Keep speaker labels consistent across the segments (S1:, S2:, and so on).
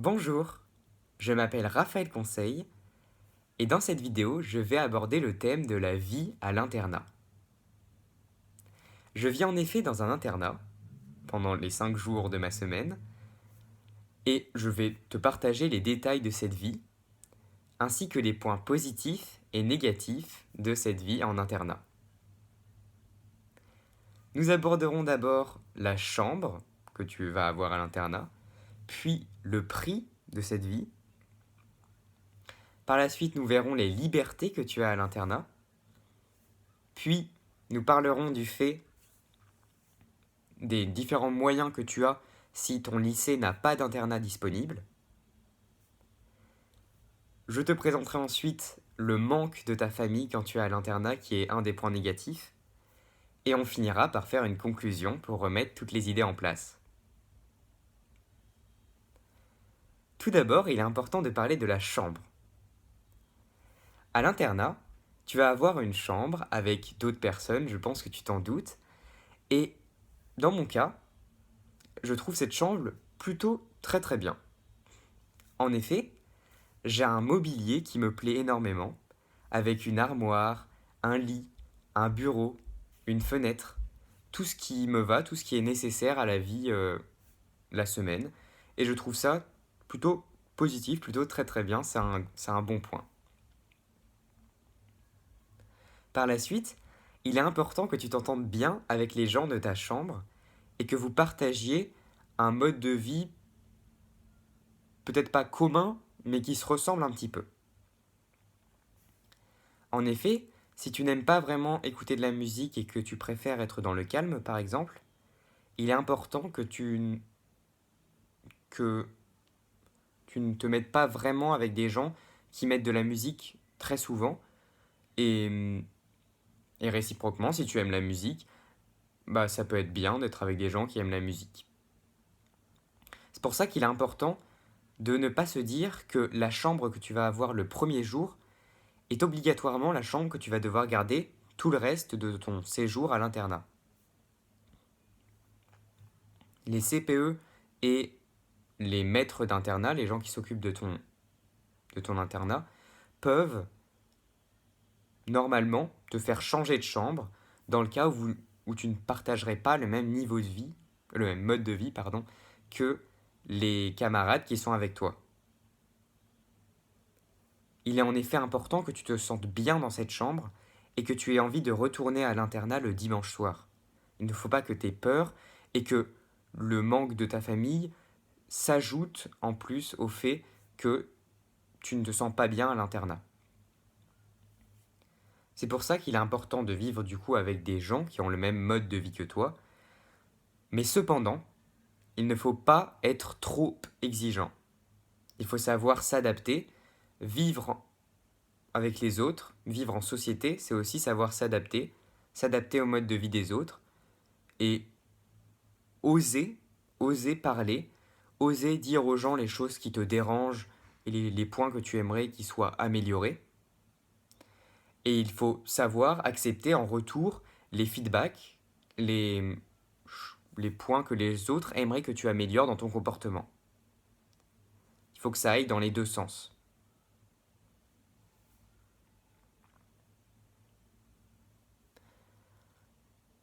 S1: Bonjour, je m'appelle Raphaël Conseil et dans cette vidéo, je vais aborder le thème de la vie à l'internat. Je vis en effet dans un internat pendant les 5 jours de ma semaine et je vais te partager les détails de cette vie ainsi que les points positifs et négatifs de cette vie en internat. Nous aborderons d'abord la chambre que tu vas avoir à l'internat, puis le prix de cette vie. Par la suite, nous verrons les libertés que tu as à l'internat. Puis, nous parlerons du fait des différents moyens que tu as si ton lycée n'a pas d'internat disponible. Je te présenterai ensuite le manque de ta famille quand tu es à l'internat, qui est un des points négatifs. Et on finira par faire une conclusion pour remettre toutes les idées en place. Tout d'abord, il est important de parler de la chambre. À l'internat, tu vas avoir une chambre avec d'autres personnes, je pense que tu t'en doutes. Et dans mon cas, je trouve cette chambre plutôt très très bien. En effet, j'ai un mobilier qui me plaît énormément, avec une armoire, un lit, un bureau, une fenêtre, tout ce qui me va, tout ce qui est nécessaire à la vie la semaine. Et je trouve ça plutôt positif, plutôt très très bien, c'est un bon point. Par la suite, il est important que tu t'entendes bien avec les gens de ta chambre et que vous partagiez un mode de vie peut-être pas commun, mais qui se ressemble un petit peu. En effet, si tu n'aimes pas vraiment écouter de la musique et que tu préfères être dans le calme, par exemple, il est important que tu ne te mettes pas vraiment avec des gens qui mettent de la musique très souvent. Et, et réciproquement, si tu aimes la musique, bah ça peut être bien d'être avec des gens qui aiment la musique. C'est pour ça qu'il est important de ne pas se dire que la chambre que tu vas avoir le premier jour est obligatoirement la chambre que tu vas devoir garder tout le reste de ton séjour à l'internat. Les CPE et les maîtres d'internat, les gens qui s'occupent de ton internat, peuvent normalement te faire changer de chambre dans le cas où tu ne partagerais pas le même niveau de vie, le même mode de vie, pardon, que les camarades qui sont avec toi. Il est en effet important que tu te sentes bien dans cette chambre et que tu aies envie de retourner à l'internat le dimanche soir. Il ne faut pas que tu aies peur et que le manque de ta famille s'ajoute en plus au fait que tu ne te sens pas bien à l'internat. C'est pour ça qu'il est important de vivre du coup avec des gens qui ont le même mode de vie que toi, mais cependant, il ne faut pas être trop exigeant. Il faut savoir s'adapter, vivre avec les autres, vivre en société, c'est aussi savoir s'adapter, s'adapter au mode de vie des autres et oser, oser parler, oser dire aux gens les choses qui te dérangent et les points que tu aimerais qu'ils soient améliorés. Et il faut savoir accepter en retour les feedbacks, les points que les autres aimeraient que tu améliores dans ton comportement. Il faut que ça aille dans les deux sens.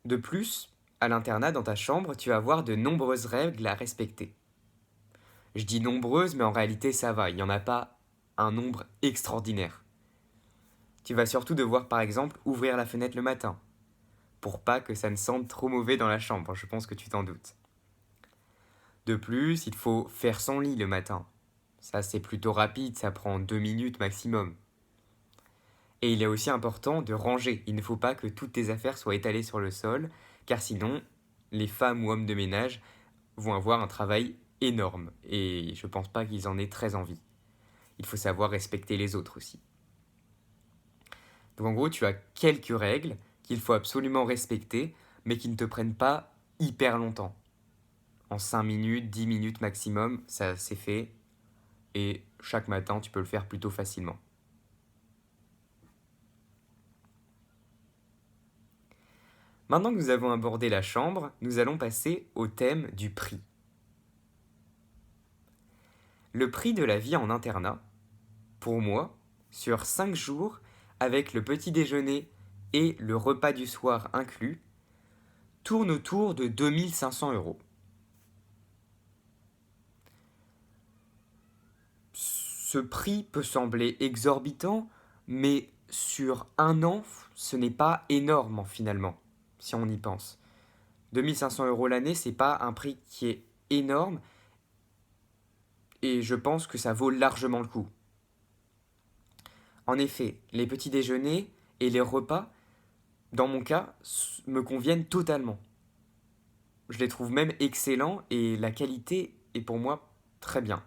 S1: De plus, à l'internat, dans ta chambre, tu vas avoir de nombreuses règles à respecter. Je dis nombreuses, mais en réalité ça va, il n'y en a pas un nombre extraordinaire. Tu vas surtout devoir par exemple ouvrir la fenêtre le matin, pour pas que ça ne sente trop mauvais dans la chambre, je pense que tu t'en doutes. De plus, il faut faire son lit le matin. Ça c'est plutôt rapide, ça prend 2 minutes maximum. Et il est aussi important de ranger, il ne faut pas que toutes tes affaires soient étalées sur le sol, car sinon les femmes ou hommes de ménage vont avoir un travail énorme, et je pense pas qu'ils en aient très envie. Il faut savoir respecter les autres aussi. Donc en gros, tu as quelques règles qu'il faut absolument respecter, mais qui ne te prennent pas hyper longtemps. En 5 minutes, 10 minutes maximum, ça c'est fait, et chaque matin, tu peux le faire plutôt facilement. Maintenant que nous avons abordé la chambre, nous allons passer au thème du prix. Le prix de la vie en internat, pour moi, sur 5 jours, avec le petit déjeuner et le repas du soir inclus, tourne autour de 2 500 euros. Ce prix peut sembler exorbitant, mais sur un an, ce n'est pas énorme finalement, si on y pense. 2 500 euros l'année, c'est pas un prix qui est énorme, et je pense que ça vaut largement le coup. En effet, les petits déjeuners et les repas, dans mon cas, me conviennent totalement. Je les trouve même excellents et la qualité est pour moi très bien.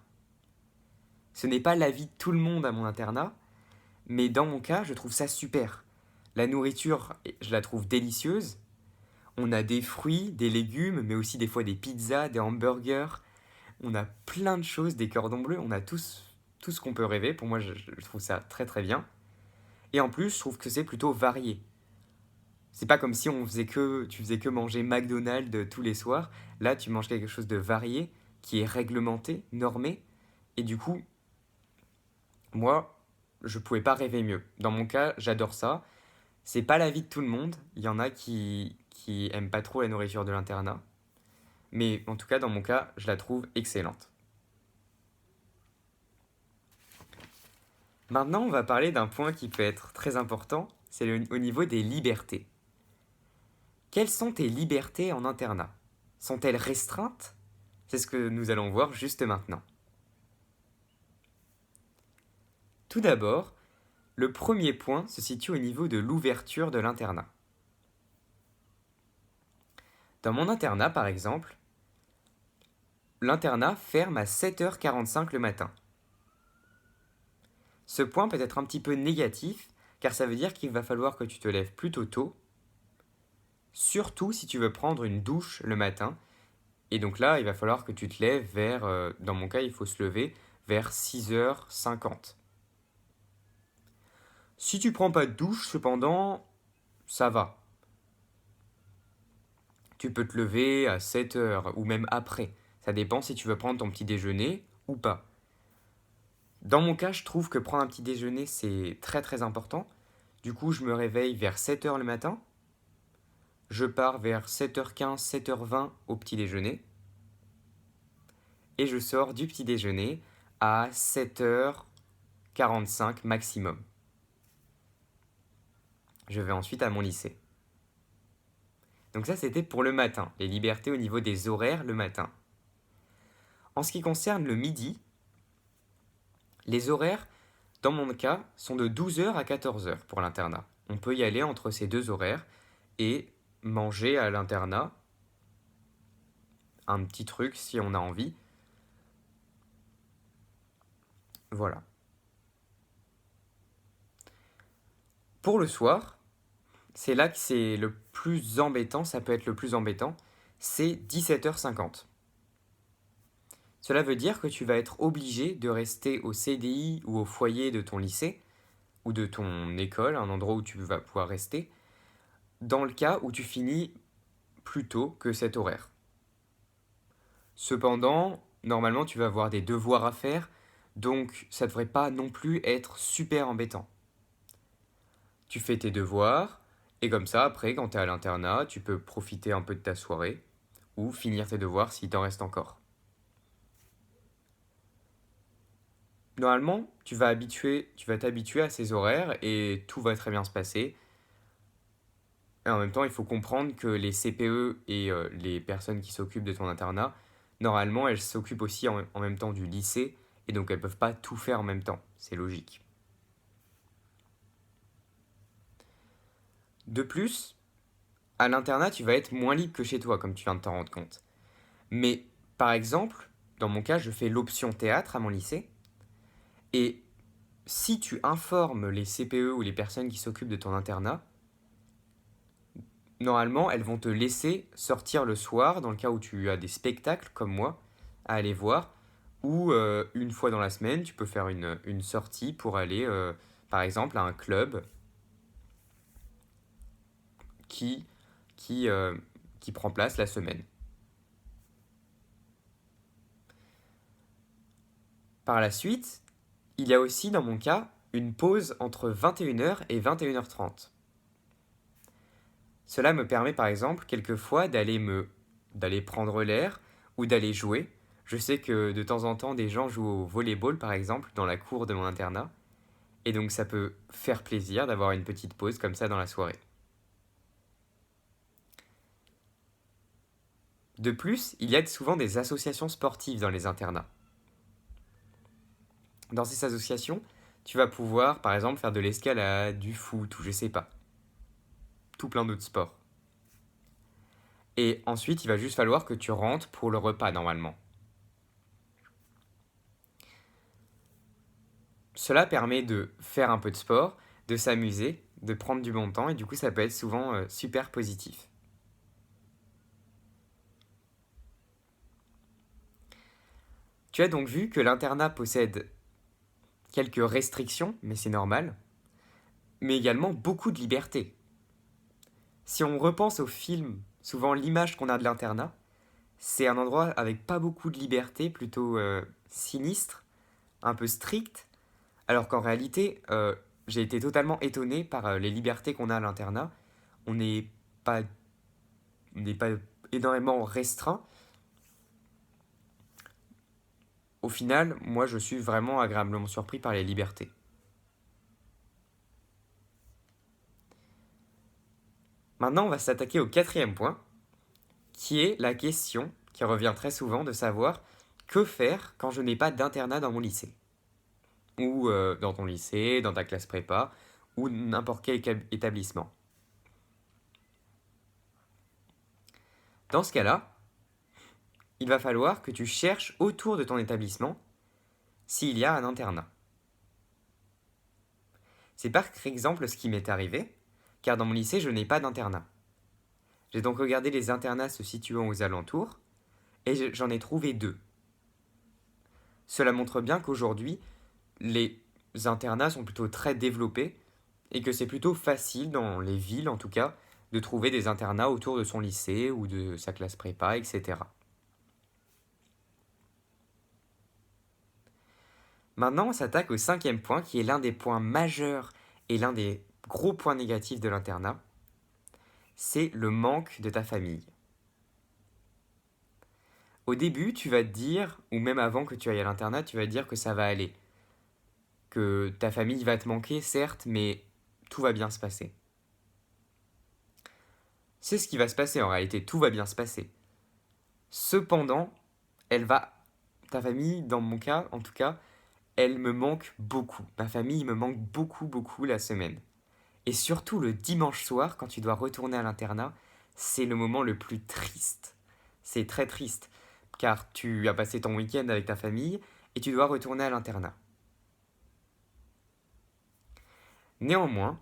S1: Ce n'est pas l'avis de tout le monde à mon internat, mais dans mon cas, je trouve ça super. La nourriture, je la trouve délicieuse. On a des fruits, des légumes, mais aussi des fois des pizzas, des hamburgers. On a plein de choses, des cordons bleus. On a tout ce qu'on peut rêver. Pour moi, je trouve ça très très bien. Et en plus, je trouve que c'est plutôt varié. C'est pas comme si tu faisais que manger McDonald's tous les soirs. Là, tu manges quelque chose de varié, qui est réglementé, normé. Et du coup, moi, je pouvais pas rêver mieux. Dans mon cas, j'adore ça. C'est pas l'avis de tout le monde. Il y en a qui aiment pas trop la nourriture de l'internat. Mais en tout cas, dans mon cas, je la trouve excellente. Maintenant, on va parler d'un point qui peut être très important, c'est au niveau des libertés. Quelles sont tes libertés en internat? Sont-elles restreintes? C'est ce que nous allons voir juste maintenant. Tout d'abord, le premier point se situe au niveau de l'ouverture de l'internat. Dans mon internat, par exemple, l'internat ferme à 7h45 le matin. Ce point peut être un petit peu négatif, car ça veut dire qu'il va falloir que tu te lèves plutôt tôt, surtout si tu veux prendre une douche le matin. Et donc là, il va falloir que tu te lèves dans mon cas, il faut se lever vers 6h50. Si tu prends pas de douche, cependant, ça va. Tu peux te lever à 7h ou même après. Ça dépend si tu veux prendre ton petit déjeuner ou pas. Dans mon cas, je trouve que prendre un petit déjeuner, c'est très très important. Du coup, je me réveille vers 7h le matin. Je pars vers 7h15, 7h20 au petit déjeuner. Et je sors du petit déjeuner à 7h45 maximum. Je vais ensuite à mon lycée. Donc ça, c'était pour le matin, les libertés au niveau des horaires le matin. En ce qui concerne le midi, les horaires, dans mon cas, sont de 12h à 14h pour l'internat. On peut y aller entre ces deux horaires et manger à l'internat un petit truc si on a envie. Voilà. Pour le soir, c'est là que c'est le plus embêtant, ça peut être le plus embêtant, c'est 17h50. Cela veut dire que tu vas être obligé de rester au CDI ou au foyer de ton lycée ou de ton école, un endroit où tu vas pouvoir rester, dans le cas où tu finis plus tôt que cet horaire. Cependant, normalement, tu vas avoir des devoirs à faire, donc ça ne devrait pas non plus être super embêtant. Tu fais tes devoirs, et comme ça, après, quand tu es à l'internat, tu peux profiter un peu de ta soirée, ou finir tes devoirs s'il t'en reste encore. Normalement, tu vas t'habituer à ces horaires et tout va très bien se passer. Et en même temps, il faut comprendre que les CPE et les personnes qui s'occupent de ton internat, normalement, elles s'occupent aussi en même temps du lycée, et donc elles ne peuvent pas tout faire en même temps. C'est logique. De plus, à l'internat, tu vas être moins libre que chez toi, comme tu viens de t'en rendre compte. Mais, par exemple, dans mon cas, je fais l'option théâtre à mon lycée, et si tu informes les CPE ou les personnes qui s'occupent de ton internat, normalement, elles vont te laisser sortir le soir, dans le cas où tu as des spectacles comme moi, à aller voir, ou une fois dans la semaine, tu peux faire une sortie pour aller, par exemple, à un club qui, qui, euh, qui prend place la semaine. Par la suite, il y a aussi dans mon cas une pause entre 21h et 21h30. Cela me permet par exemple quelquefois d'aller prendre l'air ou d'aller jouer. Je sais que de temps en temps des gens jouent au volleyball par exemple dans la cour de mon internat et donc ça peut faire plaisir d'avoir une petite pause comme ça dans la soirée. De plus, il y a souvent des associations sportives dans les internats. Dans ces associations, tu vas pouvoir par exemple faire de l'escalade, du foot ou je sais pas, tout plein d'autres sports. Et ensuite, il va juste falloir que tu rentres pour le repas normalement. Cela permet de faire un peu de sport, de s'amuser, de prendre du bon temps et du coup ça peut être souvent super positif. Tu as donc vu que l'internat possède quelques restrictions, mais c'est normal, mais également beaucoup de liberté. Si on repense au film, souvent l'image qu'on a de l'internat, c'est un endroit avec pas beaucoup de liberté, plutôt sinistre, un peu strict, alors qu'en réalité, j'ai été totalement étonné par les libertés qu'on a à l'internat. On n'est pas, on n'est pas énormément restreint. Au final, moi, je suis vraiment agréablement surpris par les libertés. Maintenant, on va s'attaquer au quatrième point, qui est la question qui revient très souvent de savoir que faire quand je n'ai pas d'internat dans mon lycée. Ou dans ton lycée, dans ta classe prépa, ou n'importe quel établissement. Dans ce cas-là, il va falloir que tu cherches autour de ton établissement s'il y a un internat. C'est par exemple ce qui m'est arrivé, car dans mon lycée, je n'ai pas d'internat. J'ai donc regardé les internats se situant aux alentours, et j'en ai trouvé 2. Cela montre bien qu'aujourd'hui, les internats sont plutôt très développés, et que c'est plutôt facile, dans les villes en tout cas, de trouver des internats autour de son lycée ou de sa classe prépa, etc. Maintenant, on s'attaque au cinquième point, qui est l'un des points majeurs et l'un des gros points négatifs de l'internat, c'est le manque de ta famille. Au début, tu vas te dire, ou même avant que tu ailles à l'internat, tu vas te dire que ça va aller. Que ta famille va te manquer, certes, mais tout va bien se passer. C'est ce qui va se passer en réalité, tout va bien se passer. Cependant, ta famille, dans mon cas en tout cas, elle me manque beaucoup. Ma famille me manque beaucoup, beaucoup la semaine. Et surtout le dimanche soir, quand tu dois retourner à l'internat, c'est le moment le plus triste. C'est très triste, car tu as passé ton week-end avec ta famille et tu dois retourner à l'internat. Néanmoins,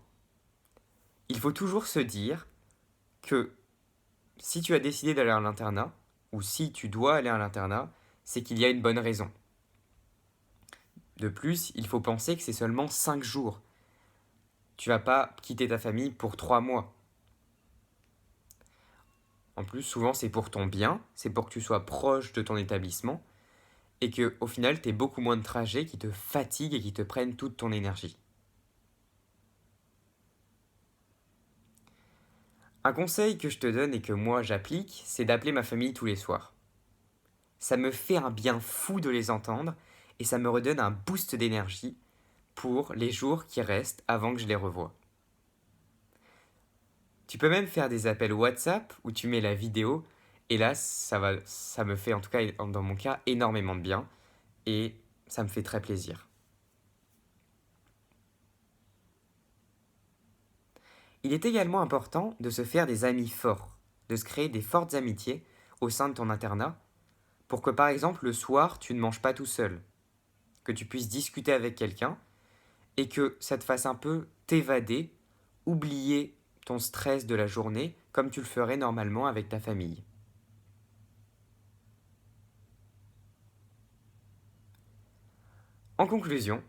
S1: il faut toujours se dire que si tu as décidé d'aller à l'internat, ou si tu dois aller à l'internat, c'est qu'il y a une bonne raison. De plus, il faut penser que c'est seulement 5 jours. Tu vas pas quitter ta famille pour 3 mois. En plus, souvent c'est pour ton bien, c'est pour que tu sois proche de ton établissement, et que au final, tu aies beaucoup moins de trajets qui te fatiguent et qui te prennent toute ton énergie. Un conseil que je te donne et que moi j'applique, c'est d'appeler ma famille tous les soirs. Ça me fait un bien fou de les entendre et ça me redonne un boost d'énergie pour les jours qui restent avant que je les revoie. Tu peux même faire des appels WhatsApp où tu mets la vidéo et là ça me fait en tout cas dans mon cas énormément de bien et ça me fait très plaisir. Il est également important de se faire des amis forts, de se créer des fortes amitiés au sein de ton internat pour que par exemple le soir tu ne manges pas tout seul, que tu puisses discuter avec quelqu'un et que ça te fasse un peu t'évader, oublier ton stress de la journée comme tu le ferais normalement avec ta famille. En conclusion,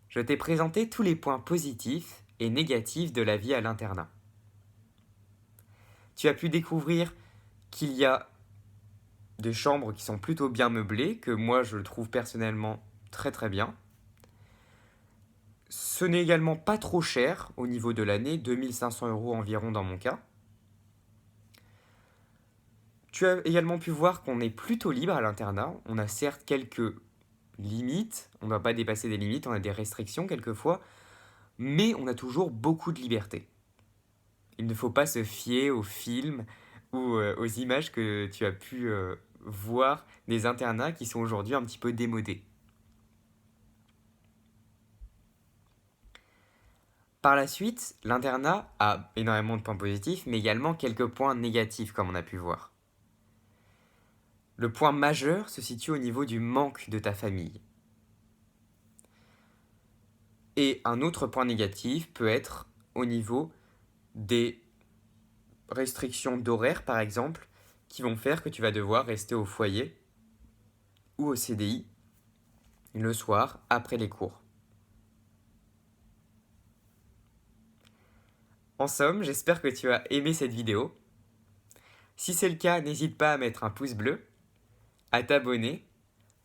S1: je t'ai présenté tous les points positifs et négatifs de la vie à l'internat. Tu as pu découvrir qu'il y a des chambres qui sont plutôt bien meublées, que moi je trouve personnellement très très bien. Ce n'est également pas trop cher au niveau de l'année, 2 500 € environ dans mon cas. Tu as également pu voir qu'on est plutôt libre à l'internat. On a certes quelques limites, on ne doit pas dépasser des limites, on a des restrictions quelquefois, mais on a toujours beaucoup de liberté. Il ne faut pas se fier aux films ou aux images que tu as pu voir des internats qui sont aujourd'hui un petit peu démodés. Par la suite, l'internat a énormément de points positifs, mais également quelques points négatifs, comme on a pu voir. Le point majeur se situe au niveau du manque de ta famille. Et un autre point négatif peut être au niveau des restrictions d'horaire, par exemple, qui vont faire que tu vas devoir rester au foyer ou au CDI le soir après les cours. En somme, j'espère que tu as aimé cette vidéo. Si c'est le cas, n'hésite pas à mettre un pouce bleu, à t'abonner,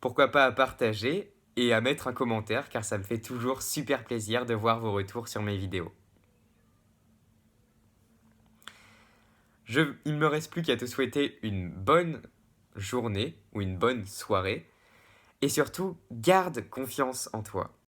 S1: pourquoi pas à partager et à mettre un commentaire car ça me fait toujours super plaisir de voir vos retours sur mes vidéos. Il ne me reste plus qu'à te souhaiter une bonne journée ou une bonne soirée et surtout garde confiance en toi.